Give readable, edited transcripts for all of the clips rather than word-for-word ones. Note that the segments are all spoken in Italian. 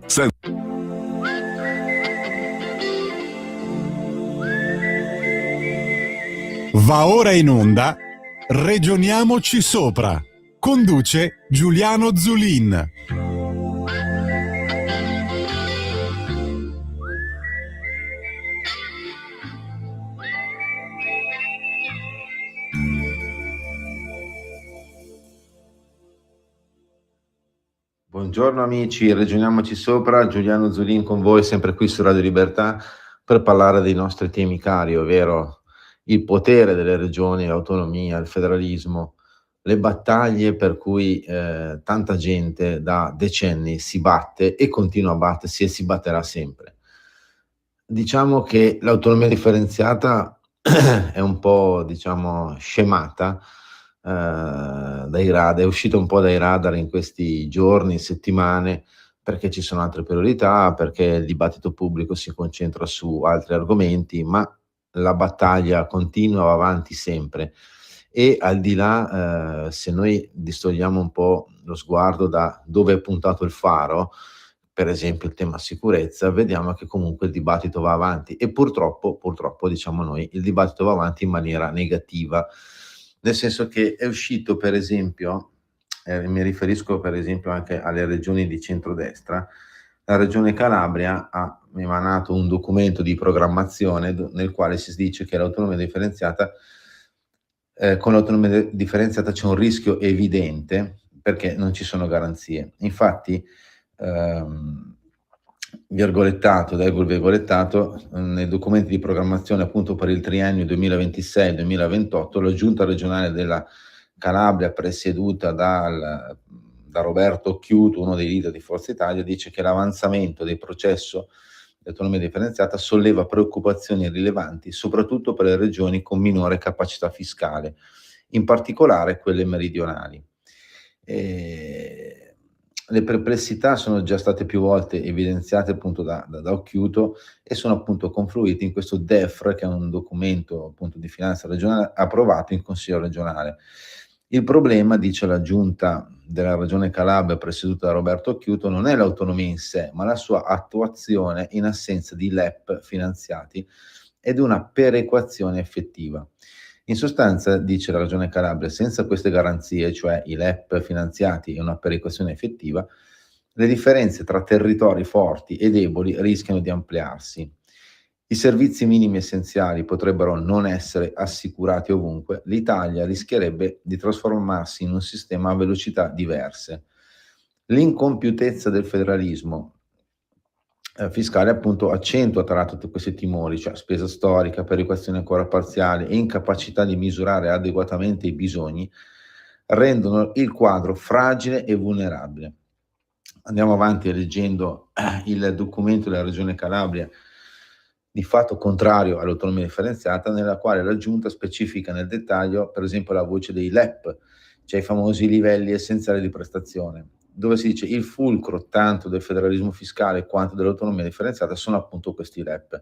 Sen- Va ora in onda Regioniamoci sopra. Conduce Giuliano Zulin. Buongiorno amici, ragioniamoci sopra, Giuliano Zulin con voi, sempre qui su Radio Libertà, per parlare dei nostri temi cari, ovvero il potere delle regioni, l'autonomia, il federalismo, le battaglie per cui tanta gente da decenni si batte e continua a battersi e si batterà sempre. Diciamo che l'autonomia differenziata è un po', scemata dai radar, è uscita un po' dai radar in questi giorni, settimane, perché ci sono altre priorità, perché il dibattito pubblico si concentra su altri argomenti, ma la battaglia continua, va avanti sempre. E al di là, se noi distogliamo un po' lo sguardo da dove è puntato il faro, per esempio il tema sicurezza, vediamo che comunque il dibattito va avanti e purtroppo diciamo noi, il dibattito va avanti in maniera negativa, nel senso che è uscito per esempio, mi riferisco per esempio anche alle regioni di centrodestra, la regione Calabria ha emanato un documento di programmazione nel quale si dice che l'autonomia differenziata, con l'autonomia differenziata c'è un rischio evidente perché non ci sono garanzie. Infatti, leggo il virgolettato, nei documenti di programmazione appunto per il triennio 2026-2028, la giunta regionale della Calabria, presieduta da Roberto Occhiuto, uno dei leader di Forza Italia, dice che l'avanzamento del processo di autonomia differenziata solleva preoccupazioni rilevanti, soprattutto per le regioni con minore capacità fiscale, in particolare quelle meridionali. Le perplessità sono già state più volte evidenziate appunto da Occhiuto e sono appunto confluite in questo DEFR, che è un documento appunto di finanza regionale approvato in Consiglio regionale. Il problema, dice la giunta della Regione Calabria presieduta da Roberto Occhiuto, non è l'autonomia in sé, ma la sua attuazione in assenza di LEP finanziati ed una perequazione effettiva. In sostanza, dice la Regione Calabria, senza queste garanzie, cioè i LEP finanziati e una perequazione effettiva, le differenze tra territori forti e deboli rischiano di ampliarsi. I servizi minimi essenziali potrebbero non essere assicurati ovunque, l'Italia rischierebbe di trasformarsi in un sistema a velocità diverse. L'incompiutezza del federalismo fiscale appunto accentua tra l'altro tutti questi timori, cioè spesa storica, perequazione ancora parziale e incapacità di misurare adeguatamente i bisogni, rendono il quadro fragile e vulnerabile. Andiamo avanti leggendo il documento della Regione Calabria, di fatto contrario all'autonomia differenziata, nella quale la Giunta specifica nel dettaglio, per esempio, la voce dei LEP, cioè i famosi livelli essenziali di prestazione, dove si dice il fulcro tanto del federalismo fiscale quanto dell'autonomia differenziata sono appunto questi LEP.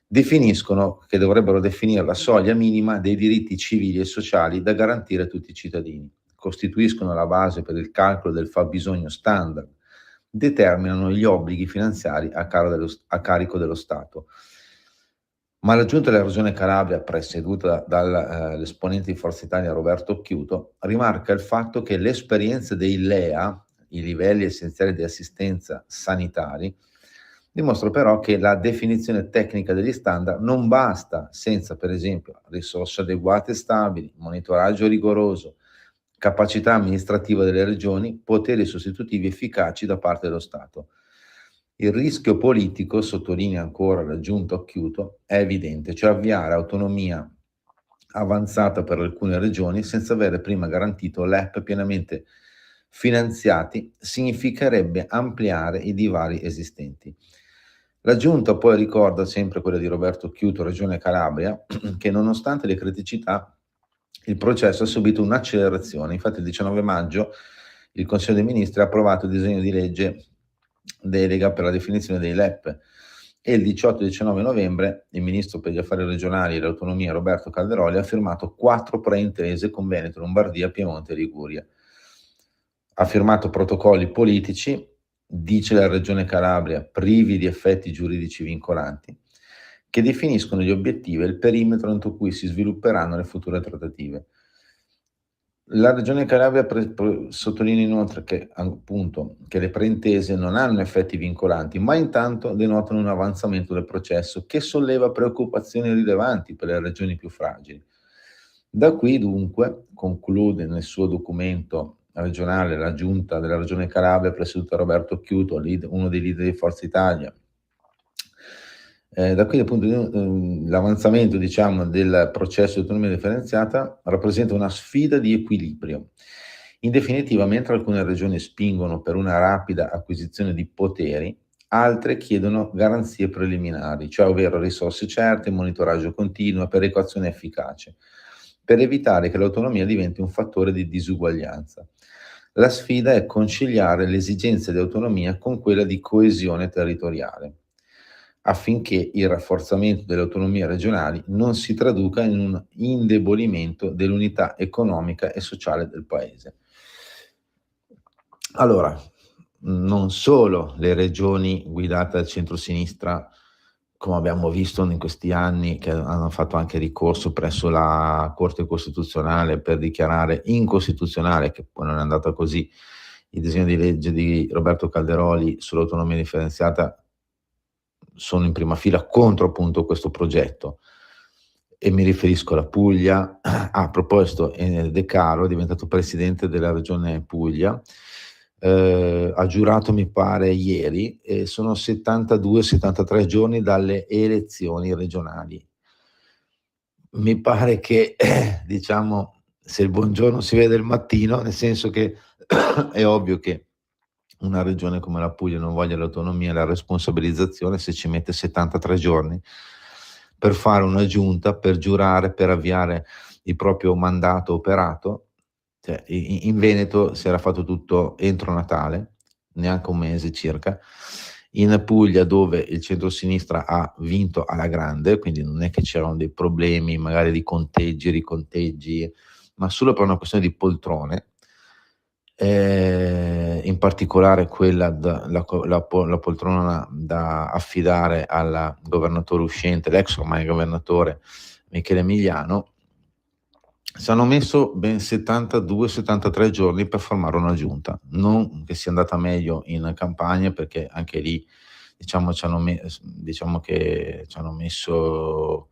Definiscono che dovrebbero definire la soglia minima dei diritti civili e sociali da garantire a tutti i cittadini, costituiscono la base per il calcolo del fabbisogno standard, determinano gli obblighi finanziari a carico dello Stato. Ma la giunta della Regione Calabria, presieduta dall'esponente di Forza Italia Roberto Occhiuto, rimarca il fatto che l'esperienza dei LEA, i livelli essenziali di assistenza sanitari, dimostra però che la definizione tecnica degli standard non basta senza, per esempio, risorse adeguate e stabili, monitoraggio rigoroso, capacità amministrativa delle regioni, poteri sostitutivi efficaci da parte dello Stato. Il rischio politico, sottolinea ancora la giunta Occhiuto, è evidente, cioè avviare autonomia avanzata per alcune regioni senza avere prima garantito LEP pienamente finanziati significherebbe ampliare i divari esistenti. La giunta poi ricorda, sempre quella di Roberto Occhiuto, Regione Calabria, che nonostante le criticità il processo ha subito un'accelerazione. Infatti il 19 maggio il Consiglio dei Ministri ha approvato il disegno di legge delega per la definizione dei LEP e il 18-19 novembre il Ministro per gli Affari Regionali e l'Autonomia Roberto Calderoli ha firmato 4 preintese con Veneto, Lombardia, Piemonte e Liguria. Ha firmato protocolli politici dice la Regione Calabria, privi di effetti giuridici vincolanti, che definiscono gli obiettivi e il perimetro entro cui si svilupperanno le future trattative. La Regione Calabria sottolinea inoltre che, appunto, che le preintese non hanno effetti vincolanti, ma intanto denotano un avanzamento del processo che solleva preoccupazioni rilevanti per le regioni più fragili. Da qui, dunque, conclude nel suo documento regionale la giunta della Regione Calabria, presieduta da Roberto Occhiuto, uno dei leader di Forza Italia. Da qui appunto l'avanzamento, diciamo, del processo di autonomia differenziata rappresenta una sfida di equilibrio. In definitiva, mentre alcune regioni spingono per una rapida acquisizione di poteri, altre chiedono garanzie preliminari, cioè ovvero risorse certe, monitoraggio continuo, perequazione efficace, per evitare che l'autonomia diventi un fattore di disuguaglianza. La sfida è conciliare le esigenze di autonomia con quella di coesione territoriale, affinché il rafforzamento delle autonomie regionali non si traduca in un indebolimento dell'unità economica e sociale del Paese. Allora, non solo le regioni guidate dal centro-sinistra, come abbiamo visto in questi anni, che hanno fatto anche ricorso presso la Corte Costituzionale per dichiarare incostituzionale, che poi non è andata così, il disegno di legge di Roberto Calderoli sull'autonomia differenziata, sono in prima fila contro appunto questo progetto, e mi riferisco alla Puglia. A proposito, De Caro è diventato presidente della regione Puglia, ha giurato, mi pare ieri, sono 72-73 giorni dalle elezioni regionali. Mi pare che diciamo, se il buongiorno si vede il mattino, nel senso che è ovvio che una regione come la Puglia non voglia l'autonomia e la responsabilizzazione se ci mette 73 giorni per fare una giunta, per giurare, per avviare il proprio mandato operato. Cioè, in Veneto si era fatto tutto entro Natale, neanche un mese circa. In Puglia, dove il centro-sinistra ha vinto alla grande, quindi non è che c'erano dei problemi magari di conteggi, riconteggi, ma solo per una questione di poltrone, in particolare quella la poltrona da affidare al governatore uscente, l'ex ormai governatore Michele Emiliano. Si hanno messo ben 72-73 giorni per formare una giunta, non che sia andata meglio in campagna, perché anche lì diciamo che ci hanno messo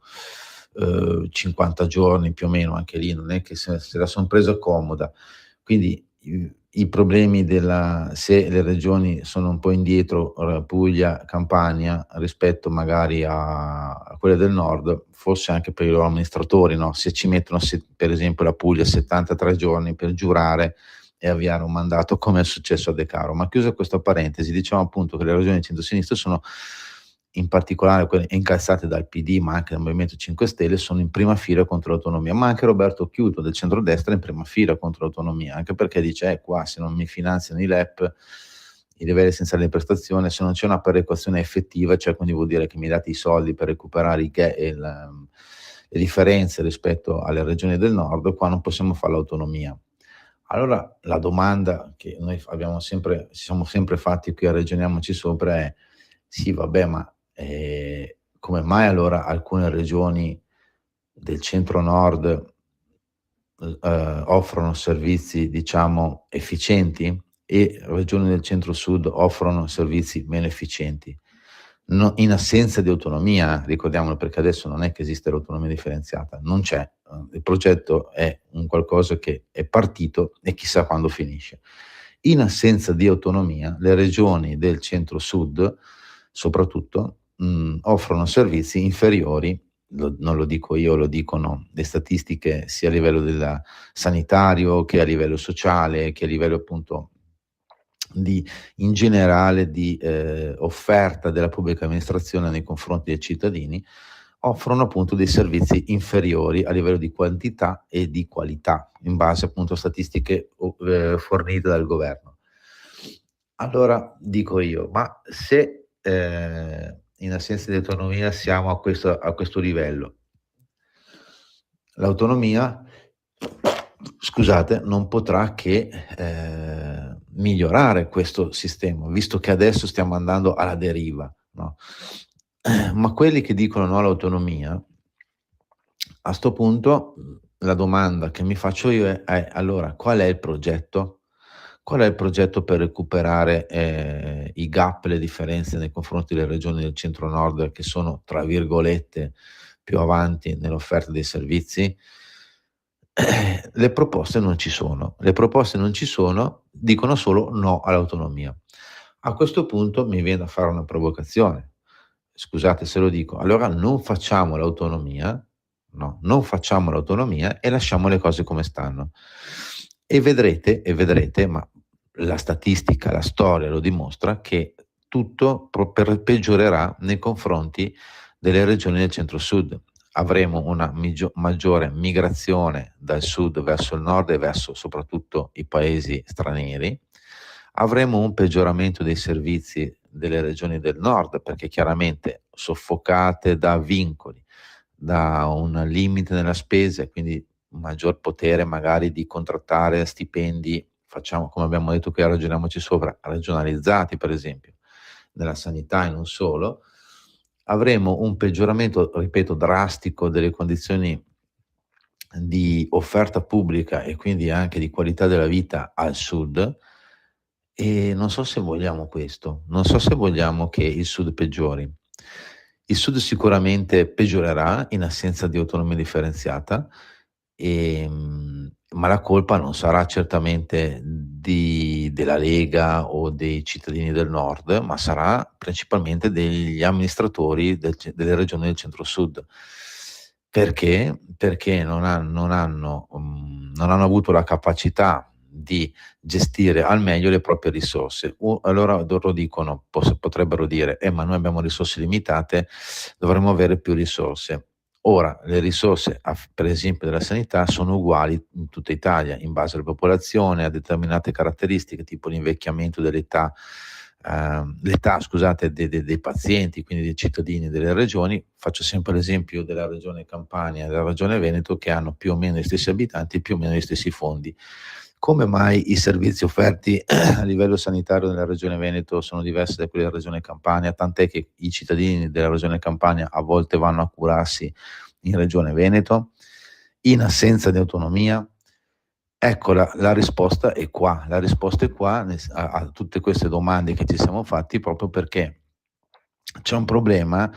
50 giorni più o meno, anche lì non è che se la sono presa comoda. Quindi i problemi se le regioni sono un po' indietro, Puglia, Campania, rispetto magari a quelle del nord, forse anche per i loro amministratori, no? Se ci mettono, per esempio la Puglia, 73 giorni per giurare e avviare un mandato, come è successo a De Caro. Ma chiusa questa parentesi, diciamo appunto che le regioni di centro-sinistra sono, in particolare quelle incalzate dal PD, ma anche dal Movimento 5 Stelle, sono in prima fila contro l'autonomia, ma anche Roberto Occhiuto del centrodestra è in prima fila contro l'autonomia, anche perché dice, qua se non mi finanziano i LEP, i livelli essenziali di prestazione, se non c'è una perequazione effettiva, cioè quindi vuol dire che mi date i soldi per recuperare le differenze rispetto alle regioni del nord, qua non possiamo fare l'autonomia. Allora la domanda che noi ci siamo sempre fatti qui a Ragioniamoci Sopra è, sì vabbè, ma come mai allora alcune regioni del centro-nord offrono servizi, diciamo, efficienti e regioni del centro-sud offrono servizi meno efficienti? In assenza di autonomia, ricordiamolo, perché adesso non è che esiste l'autonomia differenziata, non c'è. Il progetto è un qualcosa che è partito e chissà quando finisce. In assenza di autonomia, le regioni del centro-sud, soprattutto, offrono servizi inferiori, non lo dico io, lo dicono le statistiche sia a livello del sanitario che a livello sociale, che a livello appunto in generale di offerta della pubblica amministrazione nei confronti dei cittadini, offrono appunto dei servizi inferiori a livello di quantità e di qualità, in base appunto a statistiche fornite dal governo. Allora dico io, ma se in assenza di autonomia siamo a questo livello, l'autonomia, scusate, non potrà che migliorare questo sistema, visto che adesso stiamo andando alla deriva, no? Ma quelli che dicono no all'autonomia, a sto punto la domanda che mi faccio io è allora qual è il progetto? Qual è il progetto per recuperare i gap, le differenze nei confronti delle regioni del centro-nord che sono, tra virgolette, più avanti nell'offerta dei servizi? Le proposte non ci sono. Le proposte non ci sono, dicono solo no all'autonomia. A questo punto mi viene da fare una provocazione. Scusate se lo dico. Allora non facciamo l'autonomia, no, non facciamo l'autonomia e lasciamo le cose come stanno. E vedrete, ma la statistica, la storia lo dimostra, che tutto peggiorerà nei confronti delle regioni del centro-sud. Avremo una maggiore migrazione dal sud verso il nord e verso soprattutto i paesi stranieri. Avremo un peggioramento dei servizi delle regioni del nord, perché chiaramente soffocate da vincoli, da un limite nella spesa e quindi un maggior potere magari di contrattare stipendi, facciamo come abbiamo detto qui, ragioniamoci sopra, regionalizzati per esempio, nella sanità e non solo. Avremo un peggioramento, ripeto, drastico delle condizioni di offerta pubblica e quindi anche di qualità della vita al sud, e non so se vogliamo questo, non so se vogliamo che il sud peggiori. Il sud sicuramente peggiorerà in assenza di autonomia differenziata, ma la colpa non sarà certamente della Lega o dei cittadini del nord, ma sarà principalmente degli amministratori delle regioni del centro-sud. Perché? Perché non hanno avuto la capacità di gestire al meglio le proprie risorse. Allora loro dicono, potrebbero dire, ma noi abbiamo risorse limitate, dovremmo avere più risorse. Ora, le risorse, per esempio della sanità, sono uguali in tutta Italia, in base alla popolazione, a determinate caratteristiche, tipo l'invecchiamento dell'età, dei pazienti, quindi dei cittadini delle regioni. Faccio sempre l'esempio della regione Campania e della regione Veneto, che hanno più o meno gli stessi abitanti e più o meno gli stessi fondi. Come mai i servizi offerti a livello sanitario nella regione Veneto sono diversi da quelli della regione Campania, tant'è che i cittadini della regione Campania a volte vanno a curarsi in regione Veneto, in assenza di autonomia? Ecco, la risposta è qua, a tutte queste domande che ci siamo fatti, proprio perché c'è un problema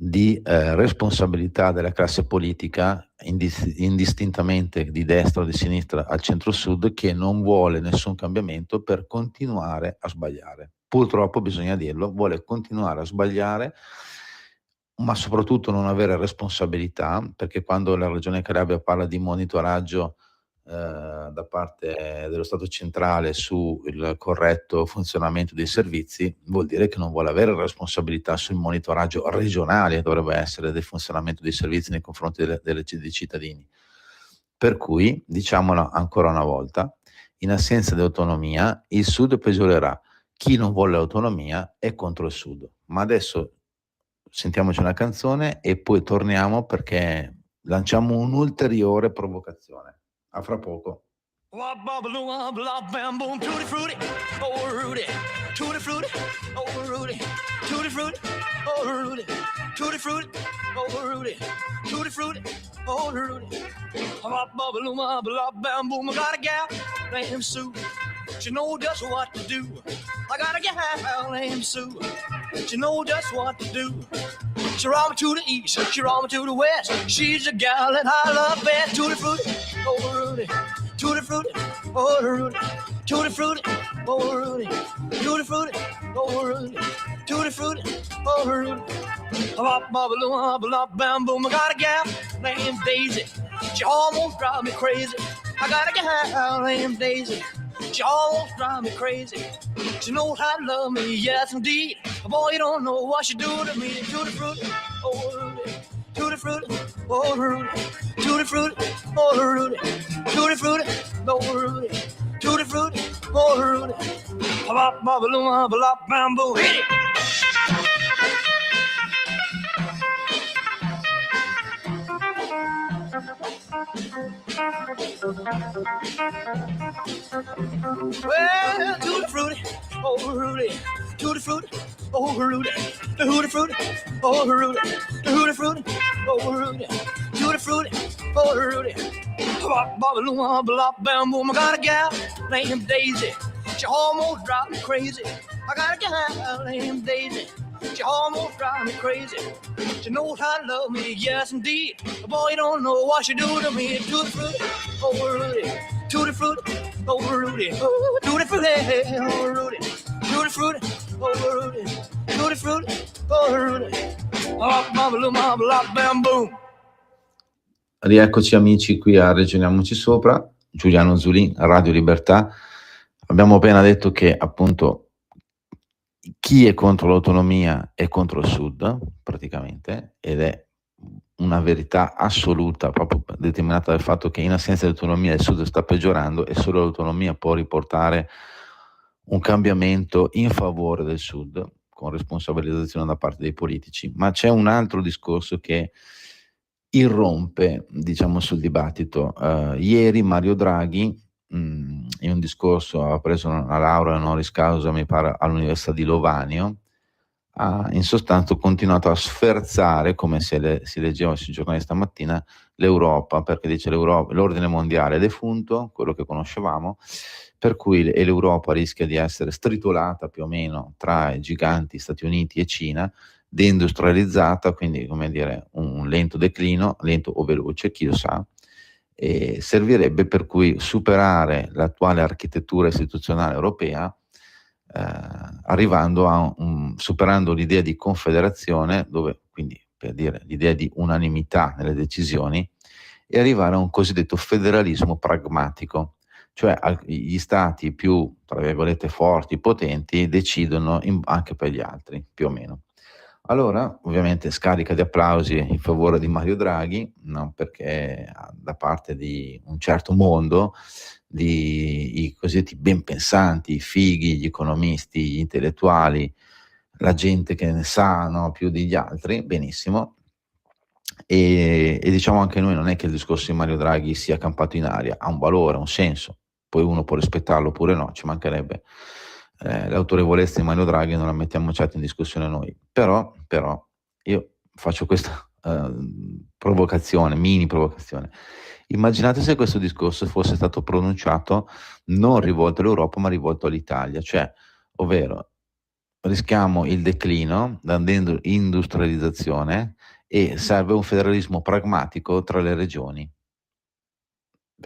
di responsabilità della classe politica, indistintamente di destra o di sinistra al centro-sud, che non vuole nessun cambiamento per continuare a sbagliare. Purtroppo bisogna dirlo, vuole continuare a sbagliare, ma soprattutto non avere responsabilità, perché quando la Regione Calabria parla di monitoraggio da parte dello Stato centrale sul corretto funzionamento dei servizi, vuol dire che non vuole avere responsabilità sul monitoraggio regionale, dovrebbe essere, del funzionamento dei servizi nei confronti dei cittadini. Per cui, diciamolo ancora una volta, in assenza di autonomia il Sud peggiorerà. Chi non vuole l'autonomia è contro il Sud. Ma adesso sentiamoci una canzone e poi torniamo, perché lanciamo un'ulteriore provocazione. A fra poco. Tutti frutti, oh Rudy, tutti frutti, oh Rudy, tutti frutti, oh Rudy, tutti frutti, oh Rudy, tutti frutti, oh Rudy. I got a gal named Sue. She knows just what to do. I got a gal named Sue. She knows just what to do. She roll me to the east, she roll me to the west. She's a gal that I love best. Tutti frutti, oh Rudy, tutti frutti, oh Rudy, tutti frutti, oh Rudy, tutti frutti, oh Rudy, tutti frutti, oh Rudy. Bam-boom, I got a gal named Daisy. She almost drives me crazy. I got a gal named Daisy. She almost drives me crazy. She knows how to love me, yes indeed. Boy, you don't know what she do to me. Tutti frutti, oh Rudy, tutti frutti, oh Rudy, tutti frutti, oh Rudy, tutti frutti, oh Rudy, tutti frutti, oh Rudy. Bam-boom, hit it. Well, tutti frutti, oh Rudy, tutti frutti, oh Rudy, tutti frutti, oh Rudy, tutti frutti, oh Rudy, tutti frutti, oh Rudy. Bobby Lou, blah, bam, boom. I got a gal named Daisy. She almost drives me crazy. I got a gal named Daisy. She almost drives me crazy. She knows how to love me, yes indeed. Boy, you don't know what she do to me. Tutti frutti, oh Rudy, tutti frutti, oh Rudy, tutti frutti, oh Rudy, tutti frutti, oh Rudy, tutti frutti, oh Rudy. Oh, Bobby Lou, blah, bam, boom. Rieccoci amici qui a Ragioniamoci Sopra, Giuliano Zulin, Radio Libertà. Abbiamo appena detto che appunto chi è contro l'autonomia è contro il Sud, praticamente, ed è una verità assoluta, proprio determinata dal fatto che in assenza di autonomia il Sud sta peggiorando e solo l'autonomia può riportare un cambiamento in favore del Sud, con responsabilizzazione da parte dei politici. Ma c'è un altro discorso che irrompe, diciamo, sul dibattito. Ieri Mario Draghi, in un discorso, ha preso una laurea honoris causa, mi pare, all'Università di Lovanio, ha in sostanza continuato a sferzare, come si leggeva sui giornali stamattina, l'Europa, perché dice l'ordine mondiale è defunto, quello che conoscevamo, per cui l'Europa rischia di essere stritolata più o meno tra i giganti Stati Uniti e Cina, deindustrializzata, quindi come dire un lento declino, lento o veloce, chi lo sa, e servirebbe per cui superare l'attuale architettura istituzionale europea, arrivando a superando l'idea di confederazione, dove quindi per dire l'idea di unanimità nelle decisioni, e arrivare a un cosiddetto federalismo pragmatico, cioè gli stati più, tra virgolette, forti, potenti, decidono anche per gli altri, più o meno. Allora, ovviamente, scarica di applausi in favore di Mario Draghi, no? Perché da parte di un certo mondo, di i cosiddetti ben pensanti, i fighi, gli economisti, gli intellettuali, la gente che ne sa, no, più degli altri, benissimo. E diciamo anche noi, non è che il discorso di Mario Draghi sia campato in aria, ha un valore, ha un senso, poi uno può rispettarlo oppure no, ci mancherebbe. L'autorevolezza di Mario Draghi non la mettiamo certo in discussione noi, però io faccio questa provocazione, mini provocazione. Immaginate se questo discorso fosse stato pronunciato non rivolto all'Europa ma rivolto all'Italia, cioè, ovvero rischiamo il declino, la deindustrializzazione, e serve un federalismo pragmatico tra le regioni.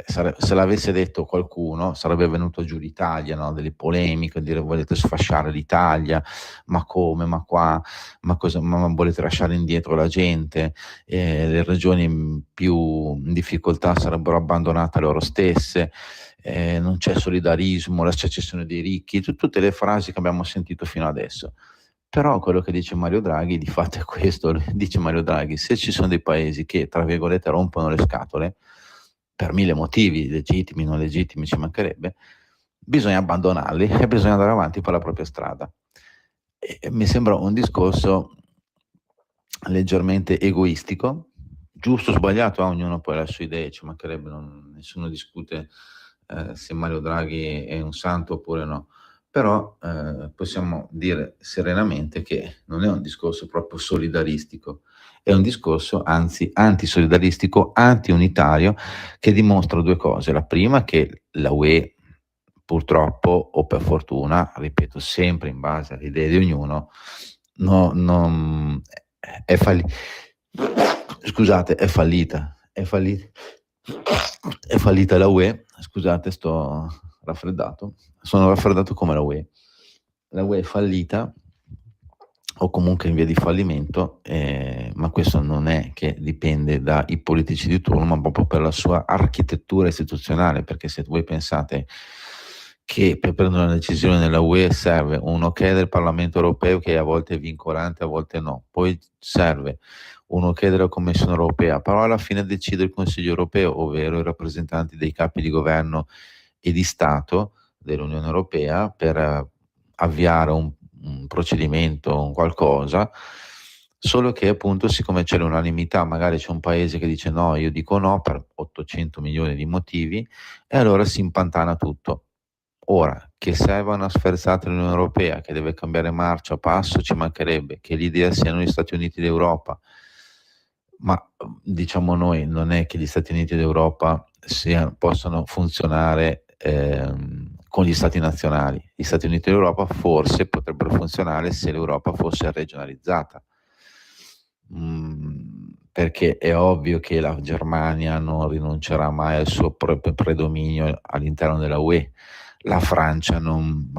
Se l'avesse detto qualcuno sarebbe venuto giù l'Italia, no? Delle polemiche, dire volete sfasciare l'Italia, ma come, ma qua, ma cosa, ma volete lasciare indietro la gente, le regioni più in difficoltà sarebbero abbandonate loro stesse, non c'è solidarismo, la secessione dei ricchi, tutte le frasi che abbiamo sentito fino adesso. Però quello che dice Mario Draghi di fatto è questo, dice Mario Draghi: se ci sono dei paesi che, tra virgolette, rompono le scatole, per mille motivi, legittimi, non legittimi, ci mancherebbe, bisogna abbandonarli e bisogna andare avanti per la propria strada. E mi sembra un discorso leggermente egoistico, giusto o sbagliato, ognuno poi ha le sue idee, ci mancherebbe, nessuno discute se Mario Draghi è un santo oppure no, però possiamo dire serenamente che non è un discorso proprio solidaristico, è un discorso anzi antisolidaristico, anti-unitario, che dimostra due cose. La prima, che la UE, purtroppo o per fortuna, ripeto, sempre in base alle idee di ognuno, è fallita la UE. Scusate, sono raffreddato come la UE. La UE è fallita, o comunque in via di fallimento, ma questo non è che dipende dai politici di turno, ma proprio per la sua architettura istituzionale, perché se voi pensate che per prendere una decisione nella UE serve un ok del Parlamento europeo, che a volte è vincolante, a volte no, poi serve un ok della Commissione europea, però alla fine decide il Consiglio europeo, ovvero i rappresentanti dei capi di governo e di Stato dell'Unione Europea, per avviare un procedimento, un qualcosa. Solo che appunto, siccome c'è l'unanimità, magari c'è un paese che dice no, io dico no per 800 milioni di motivi, e allora si impantana tutto. Ora, che serva una sferzata dell'Unione Europea che deve cambiare marcia, passo, ci mancherebbe, che l'idea siano gli Stati Uniti d'Europa, ma diciamo noi, non è che gli Stati Uniti d'Europa possano funzionare con gli Stati nazionali. Gli Stati Uniti d'Europa forse potrebbero funzionare se l'Europa fosse regionalizzata. Perché è ovvio che la Germania non rinuncerà mai al suo predominio all'interno della UE, la Francia non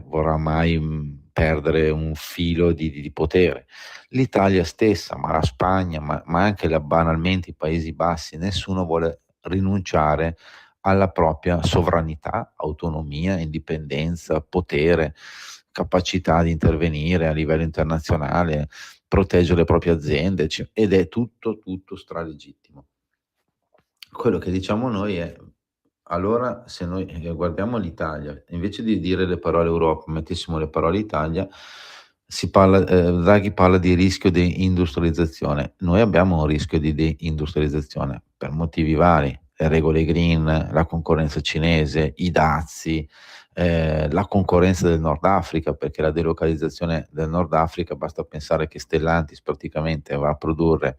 vorrà mai perdere un filo di potere, l'Italia stessa, ma la Spagna, ma anche banalmente i Paesi Bassi, nessuno vuole rinunciare alla propria sovranità, autonomia, indipendenza, potere, capacità di intervenire a livello internazionale, proteggere le proprie aziende, ed è tutto stralegittimo. Quello che diciamo noi è: allora, se noi guardiamo l'Italia, invece di dire le parole Europa, mettessimo le parole Italia, Draghi parla di rischio di industrializzazione. Noi abbiamo un rischio di deindustrializzazione per motivi vari: le regole green, la concorrenza cinese, i dazi, la concorrenza del Nord Africa, perché la delocalizzazione del Nord Africa, basta pensare che Stellantis praticamente va a produrre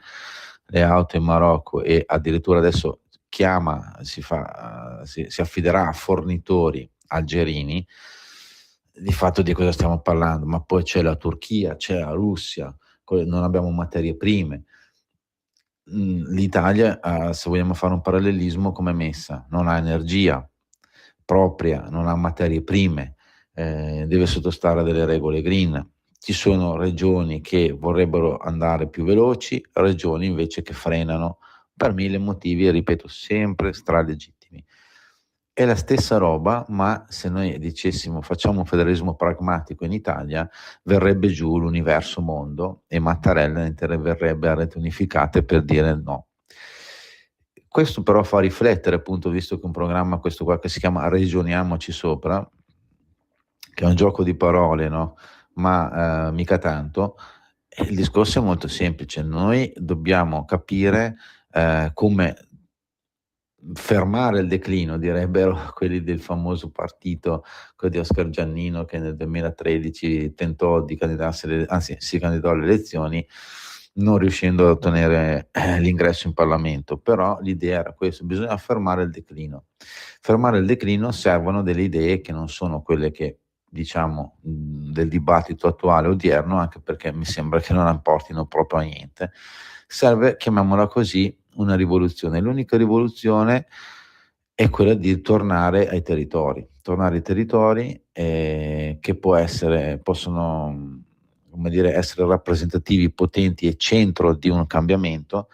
le auto in Marocco e addirittura adesso si affiderà a fornitori algerini. Di fatto di cosa stiamo parlando? Ma poi c'è la Turchia, c'è la Russia, non abbiamo materie prime. L'Italia, se vogliamo fare un parallelismo, come è messa? Non ha energia propria, non ha materie prime, deve sottostare a delle regole green. Ci sono regioni che vorrebbero andare più veloci, regioni invece che frenano per mille motivi, e ripeto, sempre stralegittimi. È la stessa roba, ma se noi dicessimo facciamo un federalismo pragmatico in Italia, verrebbe giù l'universo mondo e Mattarella interverrebbe a rete unificate per dire no. Questo però fa riflettere, appunto, visto che un programma, questo qua che si chiama Regioniamoci Sopra, che è un gioco di parole, no? Ma mica tanto. Il discorso è molto semplice: noi dobbiamo capire come fermare il declino, direbbero quelli del famoso partito, quello di Oscar Giannino, che nel 2013 tentò di candidarsi, anzi si candidò alle elezioni, non riuscendo a ottenere l'ingresso in Parlamento. Però l'idea era questa: bisogna fermare il declino. Fermare il declino servono delle idee che non sono quelle che diciamo del dibattito attuale odierno, anche perché mi sembra che non apportino proprio a niente. Serve, chiamiamola così, una rivoluzione. L'unica rivoluzione è quella di tornare ai territori che possono come dire, essere rappresentativi, potenti e centro di un cambiamento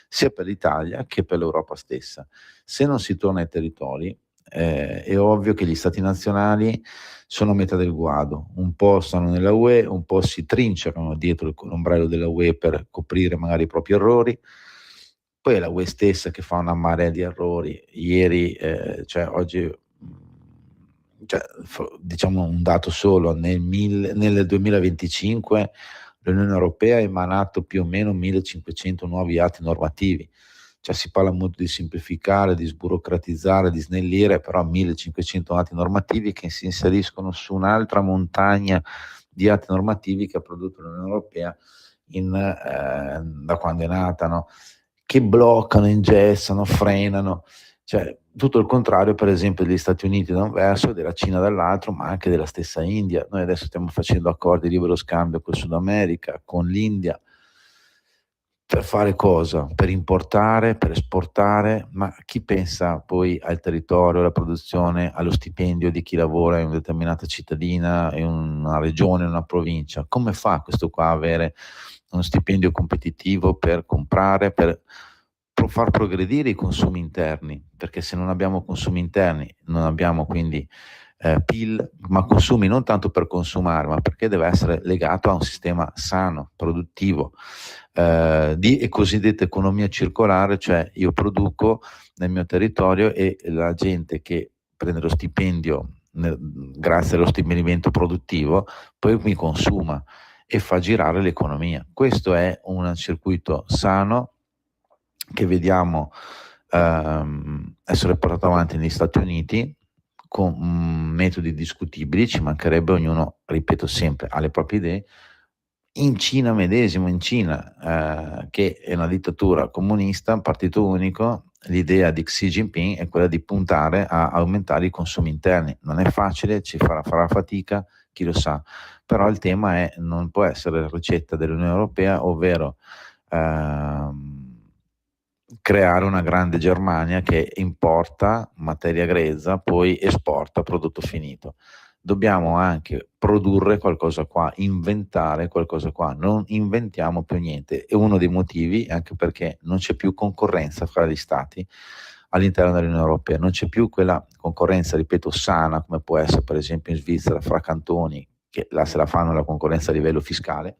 sia per l'Italia che per l'Europa stessa. Se non si torna ai territori, è ovvio che gli stati nazionali sono a metà del guado, un po' stanno nella UE, un po' si trincerano dietro l'ombrello della UE per coprire magari i propri errori. Poi è la UE stessa che fa una marea di errori. Ieri, oggi, diciamo un dato solo: nel 2025 l'Unione Europea ha emanato più o meno 1500 nuovi atti normativi. Si parla molto di semplificare, di sburocratizzare, di snellire, però 1500 atti normativi che si inseriscono su un'altra montagna di atti normativi che ha prodotto l'Unione Europea da quando è nata, no? Che bloccano, ingessano, frenano, tutto il contrario, per esempio, degli Stati Uniti da un verso, della Cina dall'altro, ma anche della stessa India. Noi adesso stiamo facendo accordi di libero scambio con il Sud America, con l'India. Per fare cosa? Per importare, per esportare, ma chi pensa poi al territorio, alla produzione, allo stipendio di chi lavora in una determinata cittadina, in una regione, in una provincia? Come fa questo qua a avere uno stipendio competitivo per comprare, per far progredire i consumi interni? Perché se non abbiamo consumi interni, non abbiamo quindi PIL, ma consumi non tanto per consumare, ma perché deve essere legato a un sistema sano, produttivo, di cosiddetta economia circolare, cioè io produco nel mio territorio e la gente che prende lo stipendio grazie allo stabilimento produttivo poi mi consuma, e fa girare l'economia. Questo è un circuito sano che vediamo essere portato avanti negli Stati Uniti con metodi discutibili, ci mancherebbe, ognuno, ripeto sempre, ha le proprie idee. In Cina medesimo, in Cina, che è una dittatura comunista, un partito unico, l'idea di Xi Jinping è quella di puntare a aumentare i consumi interni. Non è facile, ci farà fatica, chi lo sa, però il tema è, non può essere la ricetta dell'Unione Europea, ovvero creare una grande Germania che importa materia grezza, poi esporta prodotto finito. Dobbiamo anche produrre qualcosa qua, inventare qualcosa qua, non inventiamo più niente. E uno dei motivi è anche perché non c'è più concorrenza fra gli stati all'interno dell'Unione Europea, non c'è più quella concorrenza, ripeto, sana, come può essere per esempio in Svizzera fra cantoni, che là se la fanno la concorrenza a livello fiscale.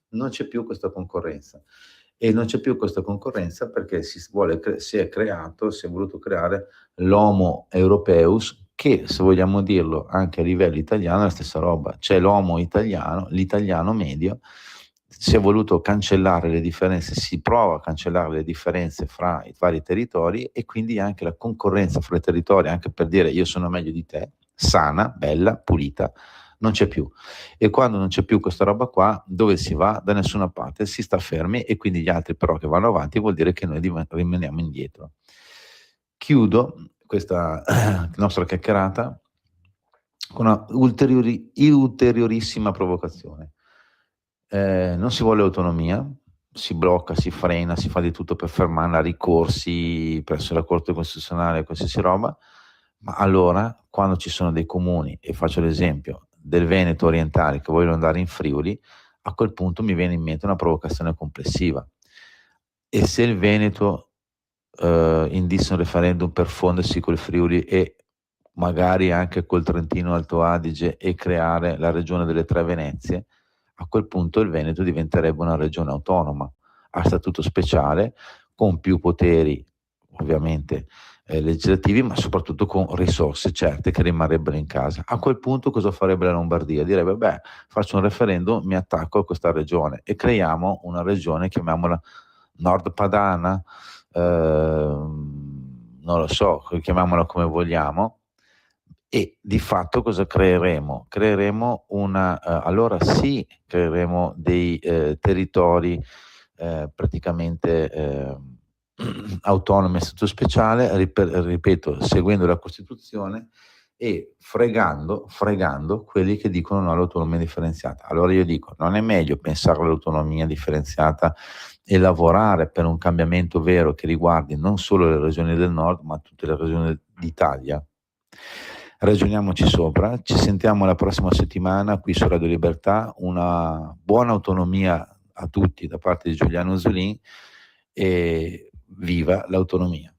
Non c'è più questa concorrenza. E non c'è più questa concorrenza perché si è voluto creare l'Homo Europeus, che, se vogliamo dirlo anche a livello italiano, è la stessa roba. C'è l'Homo italiano, l'italiano medio, si è voluto cancellare le differenze, si prova a cancellare le differenze fra i vari territori, e quindi anche la concorrenza fra i territori, anche per dire io sono meglio di te, sana, bella, pulita, non c'è più. E quando non c'è più questa roba qua, dove si va? Da nessuna parte, si sta fermi, e quindi gli altri però che vanno avanti vuol dire che noi rimaniamo indietro. Chiudo questa nostra chiacchierata con una ulteriorissima provocazione. Non si vuole autonomia, si blocca, si frena, si fa di tutto per fermarla, ricorsi presso la Corte Costituzionale, qualsiasi roba, ma allora quando ci sono dei comuni, e faccio l'esempio del Veneto orientale che vogliono andare in Friuli, a quel punto mi viene in mente una provocazione complessiva. E se il Veneto indisse un referendum per fondersi col Friuli e magari anche col Trentino Alto Adige e creare la regione delle Tre Venezie, a quel punto il Veneto diventerebbe una regione autonoma a statuto speciale, con più poteri ovviamente legislativi, ma soprattutto con risorse certe che rimarrebbero in casa. A quel punto cosa farebbe la Lombardia? Direbbe, beh, faccio un referendum, mi attacco a questa regione e creiamo una regione, chiamiamola Nord Padana, non lo so, chiamiamola come vogliamo. E di fatto cosa creeremo? Creeremo allora sì, creeremo dei territori praticamente autonomi a statuto speciale, ripeto, seguendo la Costituzione e fregando quelli che dicono no all'autonomia differenziata. Allora io dico, non è meglio pensare all'autonomia differenziata e lavorare per un cambiamento vero che riguardi non solo le regioni del nord, ma tutte le regioni d'Italia? Ragioniamoci sopra, ci sentiamo la prossima settimana qui su Radio Libertà. Una buona autonomia a tutti da parte di Giuliano Zulin, e viva l'autonomia.